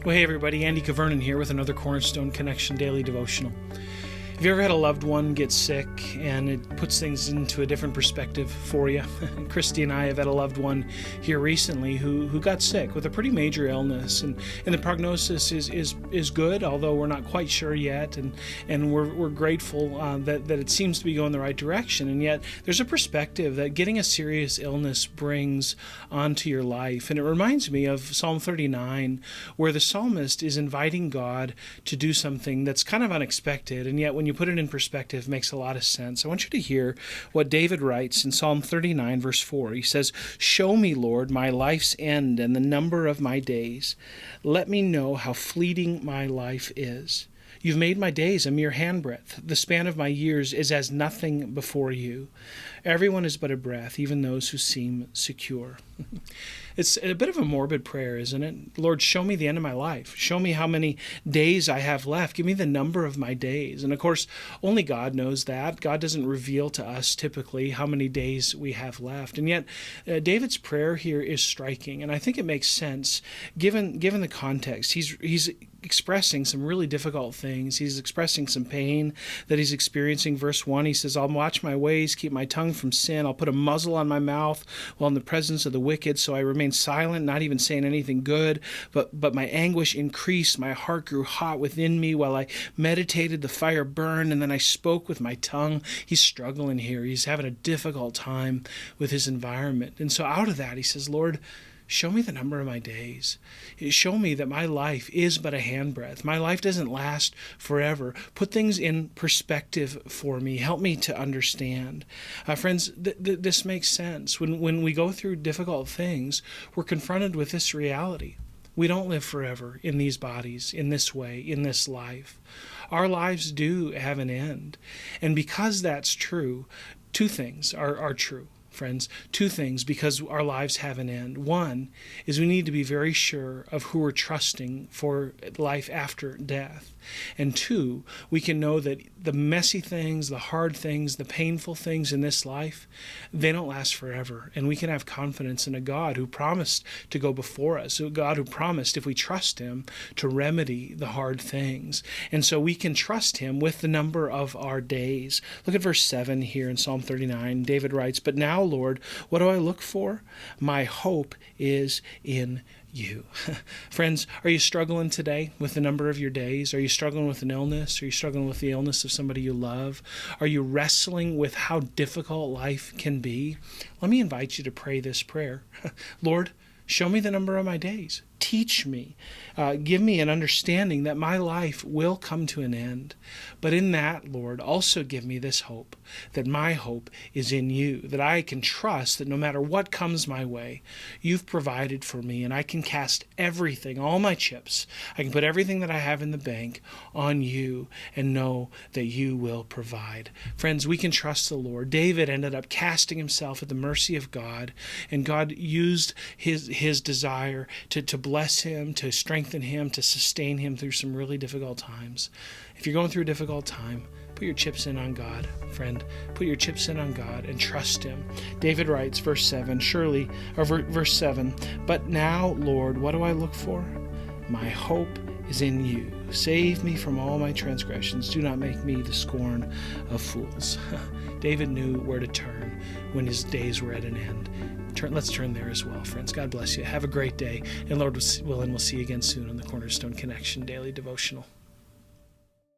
Well, hey everybody, Andy Kvernen here with another Cornerstone Connection Daily Devotional. Have you ever had a loved one get sick and it puts things into a different perspective for you? Christy and I have had a loved one here recently who got sick with a pretty major illness, and the prognosis is good, although we're not quite sure yet, and we're grateful that it seems to be going the right direction. And yet there's a perspective that getting a serious illness brings onto your life. And it reminds me of Psalm 39, where the psalmist is inviting God to do something that's kind of unexpected, and yet when you put it in perspective, it makes a lot of sense. I want you to hear what David writes in Psalm 39, verse 4. He says, "Show me, Lord, my life's end and the number of my days. Let me know how fleeting my life is. You've made my days a mere handbreadth. The span of my years is as nothing before you. Everyone is but a breath, even those who seem secure." It's a bit of a morbid prayer, isn't it? Lord, show me the end of my life. Show me how many days I have left. Give me the number of my days. And of course, only God knows that. God doesn't reveal to us typically how many days we have left. And yet, David's prayer here is striking, and I think it makes sense given the context. He's expressing some really difficult things. He's expressing some pain that he's experiencing. Verse 1, he says, "I'll watch my ways, keep my tongue from sin. I'll put a muzzle on my mouth while in the presence of the wicked, so I remain silent, not even saying anything good. But my anguish increased. My heart grew hot within me while I meditated. The fire burned, and then I spoke with my tongue." He's struggling here. He's having a difficult time with his environment. And so out of that, he says, "Lord, show me the number of my days. Show me that my life is but a handbreadth. My life doesn't last forever. Put things in perspective for me. Help me to understand." Friends, this makes sense. When we go through difficult things, we're confronted with this reality. We don't live forever in these bodies, in this way, in this life. Our lives do have an end. And because that's true, two things are true. Friends, two things, because our lives have an end. One is we need to be very sure of who we're trusting for life after death. And two, we can know that the messy things, the hard things, the painful things in this life, they don't last forever. And we can have confidence in a God who promised to go before us, a God who promised, if we trust him, to remedy the hard things. And so we can trust him with the number of our days. Look at verse 7 here in Psalm 39. David writes, "But now, Lord, what do I look for? My hope is in you." Friends, are you struggling today with the number of your days? Are you struggling with an illness? Are you struggling with the illness of somebody you love? Are you wrestling with how difficult life can be? Let me invite you to pray this prayer. Lord, show me the number of my days. Teach me. Give me an understanding that my life will come to an end. But in that, Lord, also give me this hope, that my hope is in you, that I can trust that no matter what comes my way, you've provided for me, and I can cast everything, all my chips, I can put everything that I have in the bank on you and know that you will provide. Friends, we can trust the Lord. David ended up casting himself at the mercy of God, and God used his desire to bless him, to strengthen him, to sustain him through some really difficult times. If you're going through a difficult time, put your chips in on God, friend. Put your chips in on God and trust him. David writes, verse 7, verse 7, "But now, Lord, what do I look for? My hope is in you. Save me from all my transgressions. Do not make me the scorn of fools." David knew where to turn when his days were at an end. Let's turn there as well, friends. God bless you. Have a great day. And Lord willing, we'll see you again soon on the Cornerstone Connection Daily Devotional.